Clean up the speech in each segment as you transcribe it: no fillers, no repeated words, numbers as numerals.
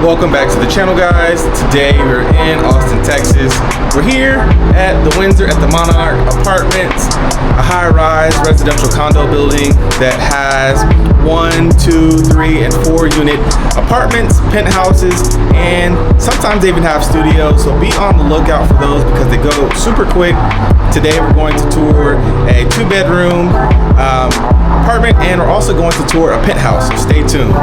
Welcome back to the channel, guys. Today we're in Austin, Texas. We're here at the Windsor at the Monarch Apartments, a high-rise residential condo building that has 1, 2, 3, and 4 unit apartments, penthouses, and sometimes they even have studios. So be on the lookout for those because they go super quick. Today we're going to tour a 2-bedroom apartment, and we're also going to tour a penthouse. So stay tuned.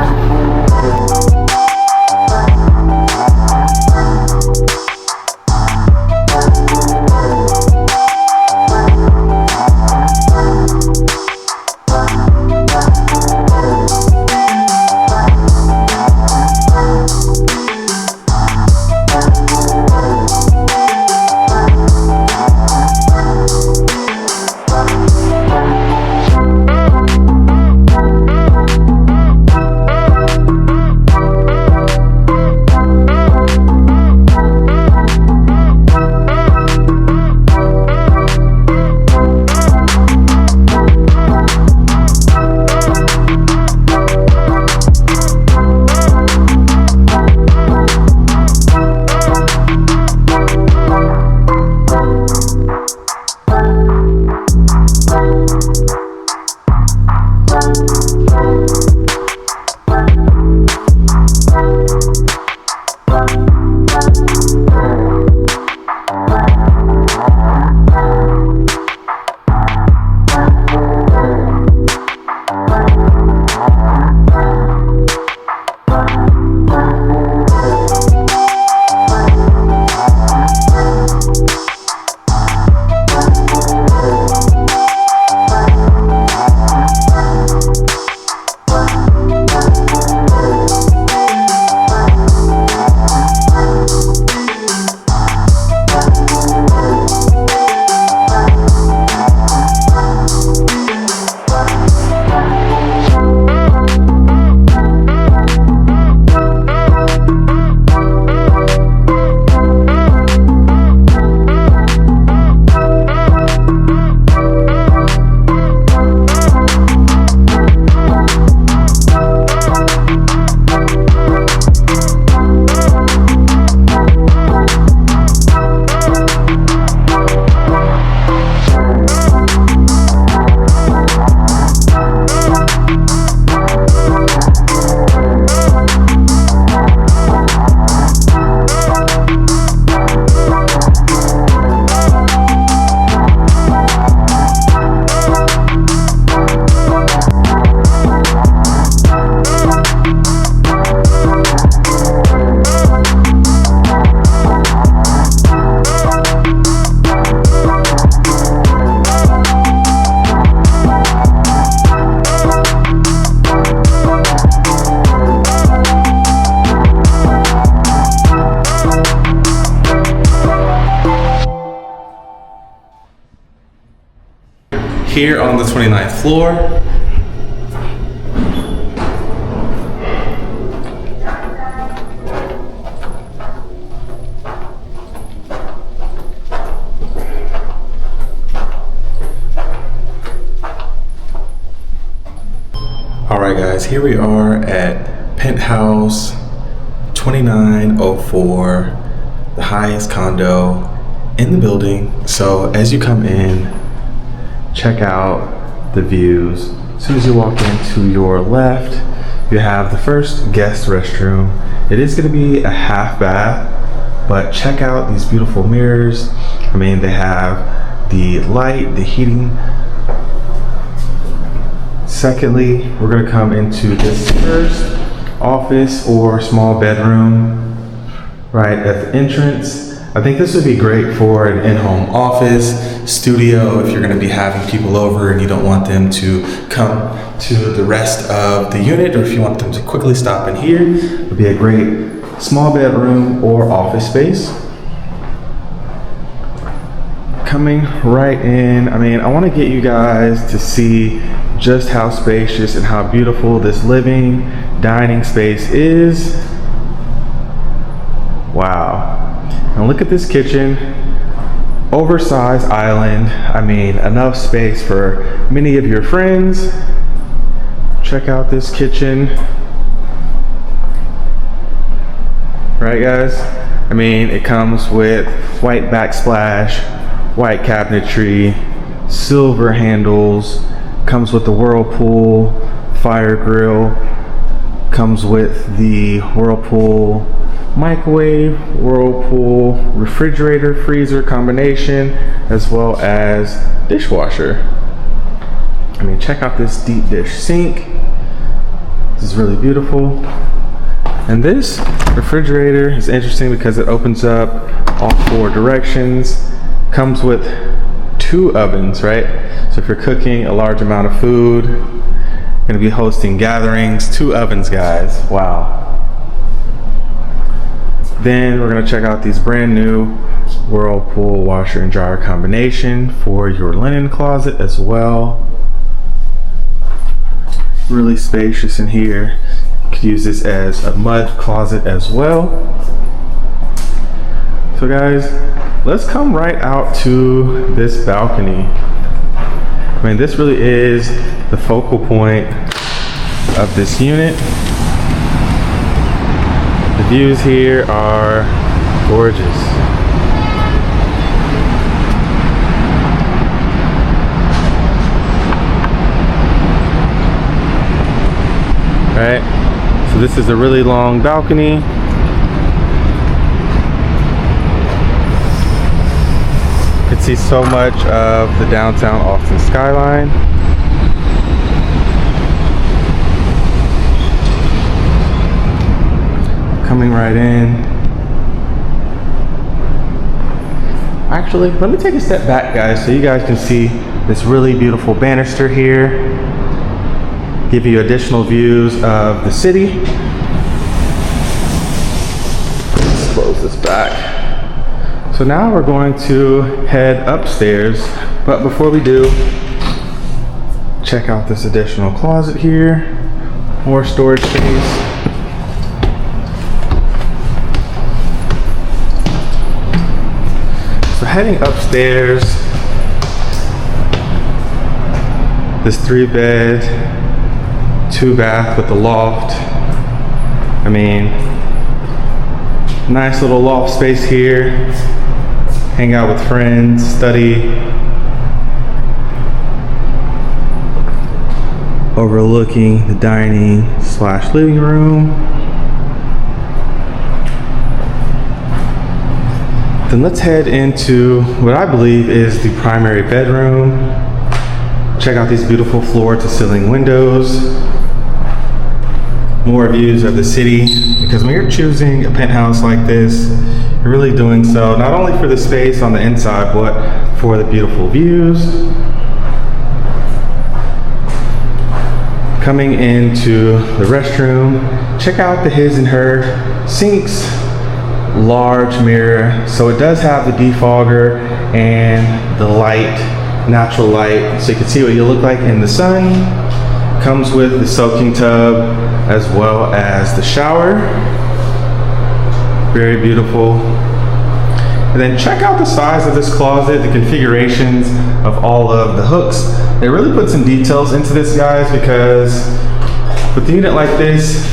Here on the 29th floor. All right, guys, here we are at Penthouse 2904, the highest condo in the building. So as you come in, check out the views. As soon as you walk into your left, you have the first guest restroom. It is going to be a half bath, but check out these beautiful mirrors. I mean, they have the light, the heating. Secondly, we're going to come into this first office or small bedroom right at the entrance. I think this would be great for an in-home office, studio, if you're going to be having people over and you don't want them to come to the rest of the unit, or if you want them to quickly stop in here. It would be a great small bedroom or office space. Coming right in, I mean, I want to get you guys to see just how spacious and how beautiful this living, dining space is. Wow. And look at this kitchen, oversized island. I mean, enough space for many of your friends. Check out this kitchen. right guys? I mean, it comes with white backsplash, white cabinetry, silver handles, comes with the Whirlpool fire grill, comes with the Whirlpool microwave, Whirlpool refrigerator freezer combination, as well as dishwasher. I mean, check out this deep dish sink. This is really beautiful. And this refrigerator is interesting because it opens up all 4 directions. Comes with 2 ovens, right? So if you're cooking a large amount of food, gonna be hosting gatherings, 2 ovens, guys. Wow. Then we're gonna check out these brand new Whirlpool washer and dryer combination for your linen closet as well. Really spacious in here. You could use this as a mud closet as well. So guys, let's come right out to this balcony. I mean, this really is the focal point of this unit. The views here are gorgeous. Right? So this is a really long balcony. You can see so much of the downtown Austin skyline. Coming right in. Actually, let me take a step back, guys, so you guys can see this really beautiful banister here. Give you additional views of the city. Let's close this back. So now we're going to head upstairs, but before we do, check out this additional closet here. More storage space. So heading upstairs, this 3-bed, 2-bath with the loft. I mean, nice little loft space here. Hang out with friends, study. Overlooking the dining / living room. Then let's head into what I believe is the primary bedroom. Check out these beautiful floor to ceiling windows. More views of the city, because when you're choosing a penthouse like this, you're really doing so not only for the space on the inside, but for the beautiful views. Coming into the restroom, check out the his and her sinks. Large mirror, so it does have the defogger and the light, natural light, so you can see what you look like in the sun. Comes with the soaking tub as well as the shower. Very beautiful. And then check out the size of this closet, the configurations of all of the hooks. They really put some details into this, guys, because with a unit like this,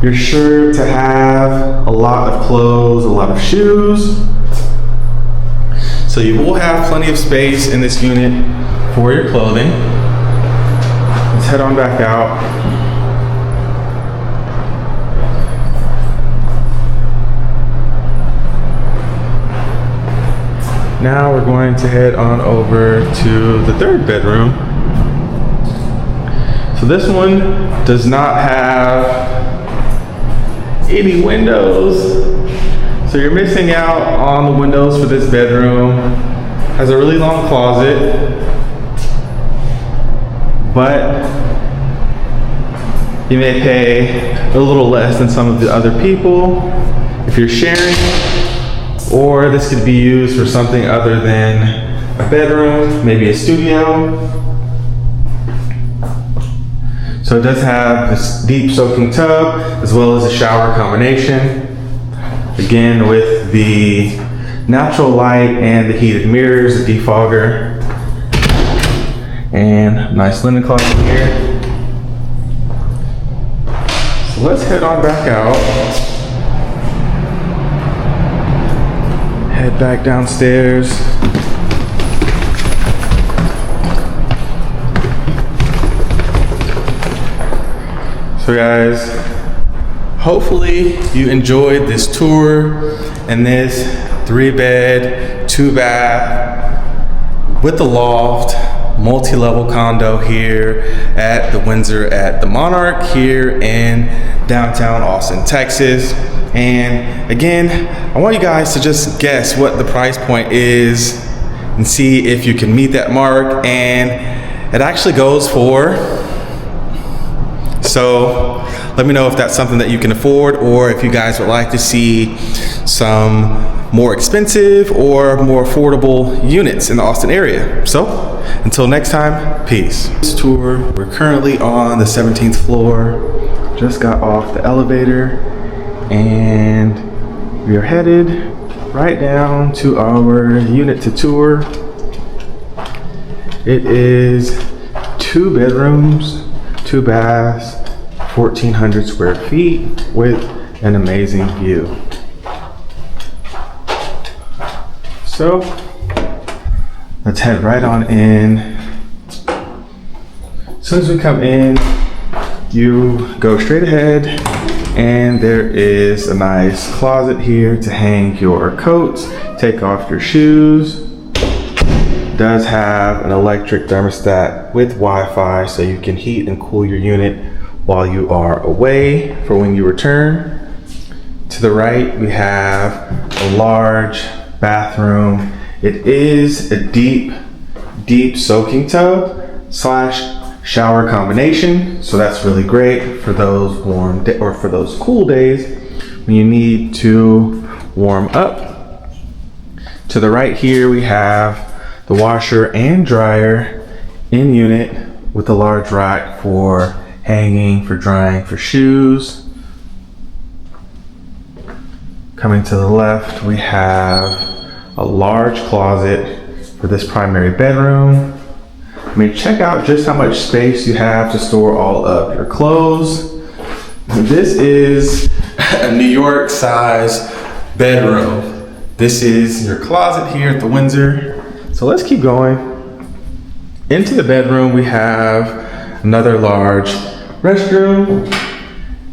you're sure to have a lot of clothes, a lot of shoes. So you will have plenty of space in this unit for your clothing. Let's head on back out. Now we're going to head on over to the 3rd bedroom. So this one does not have any windows. So you're missing out on the windows for this bedroom. Has a really long closet, but you may pay a little less than some of the other people if you're sharing, or this could be used for something other than a bedroom, maybe a studio. So it does have this deep soaking tub as well as a shower combination. Again, with the natural light and the heated mirrors, the defogger, and nice linen closet here. So let's head on back out. head back downstairs. So guys, hopefully you enjoyed this tour and this 3-bed, 2-bath with the loft, multi-level condo here at the Windsor at the Monarch here in downtown Austin, Texas. And again, I want you guys to just guess what the price point is and see if you can meet that mark. And it actually goes for, so let me know if that's something that you can afford, or if you guys would like to see some more expensive or more affordable units in the Austin area. So until next time, peace. This tour, we're currently on the 17th floor. Just got off the elevator and we are headed right down to our unit to tour. It is 2 bedrooms, 2 baths, 1,400 square feet with an amazing view. So let's head right on in. As soon as we come in, you go straight ahead and there is a nice closet here to hang your coats, take off your shoes. It does have an electric thermostat with Wi-Fi so you can heat and cool your unit while you are away for when you return. To the right, we have a large bathroom. It is a deep soaking tub / shower combination, so that's really great for those warm or for those cool days when you need to warm up. To the right here, we have the washer and dryer in unit with a large rack for hanging, for drying, for shoes. Coming to the left, we have a large closet for this primary bedroom. I mean, check out just how much space you have to store all of your clothes. This is a New York size bedroom. This is your closet here at the Windsor. So let's keep going. Into the bedroom, we have another large restroom.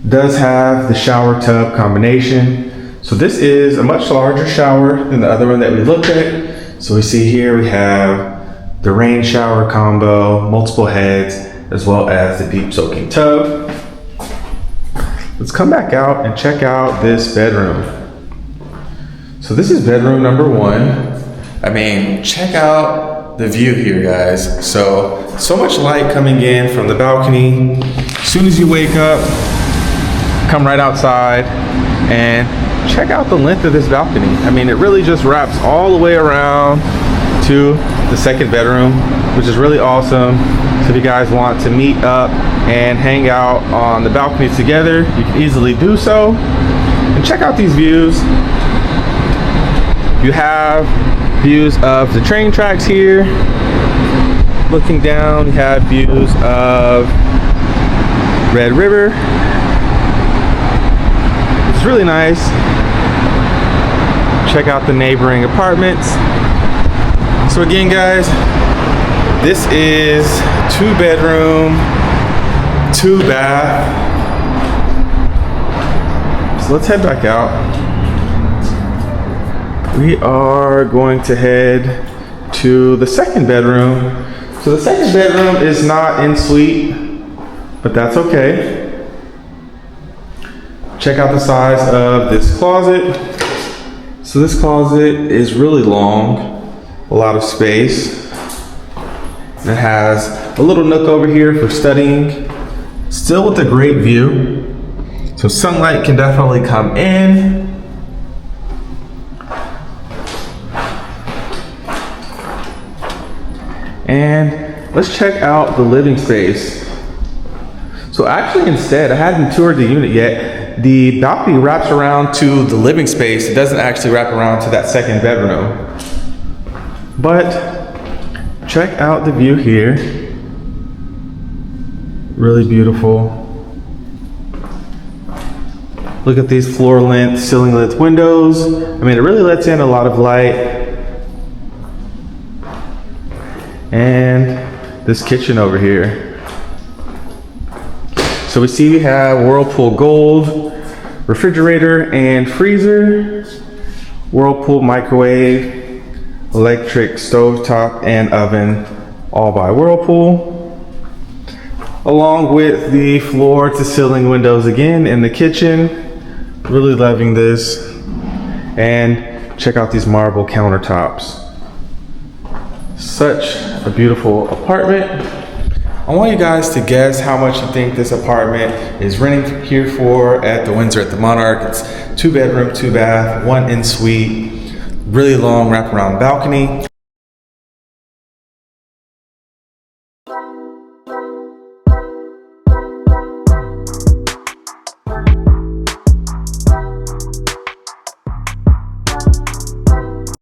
Does have the shower tub combination. So this is a much larger shower than the other one that we looked at. So we see here we have the rain shower combo, multiple heads, as well as the deep soaking tub. Let's come back out and check out this bedroom. So this is bedroom number 1. I mean, check out the view here, guys. So much light coming in from the balcony. As soon as you wake up, come right outside and check out the length of this balcony. I mean, it really just wraps all the way around to the second bedroom, which is really awesome. So if you guys want to meet up and hang out on the balcony together, you can easily do so. And check out these views. You have views of the train tracks here. Looking down, you have views of Red River. It's really nice. Check out the neighboring apartments. So again, guys, this is 2 bedroom, 2 bath. So let's head back out. We are going to head to the second bedroom. So the second bedroom is not en suite, but that's okay. Check out the size of this closet. So this closet is really long. A lot of space. It has a little nook over here for studying, still with a great view. So sunlight can definitely come in. And let's check out the living space. So actually, instead, I hadn't toured the unit yet. The balcony wraps around to the living space. It doesn't actually wrap around to that second bedroom. But check out the view here. Really beautiful. Look at these floor length, ceiling length windows. I mean, it really lets in a lot of light. And this kitchen over here. So we see we have Whirlpool Gold refrigerator and freezer, Whirlpool microwave, electric stovetop and oven, all by Whirlpool, along with the floor to ceiling windows again in the kitchen. Really loving this. And check out these marble countertops. Such a beautiful apartment. I want you guys to guess how much you think this apartment is renting here for at the Windsor at the Monarch. It's 2 bedroom, 2 bath, 1 en suite, really long wraparound balcony.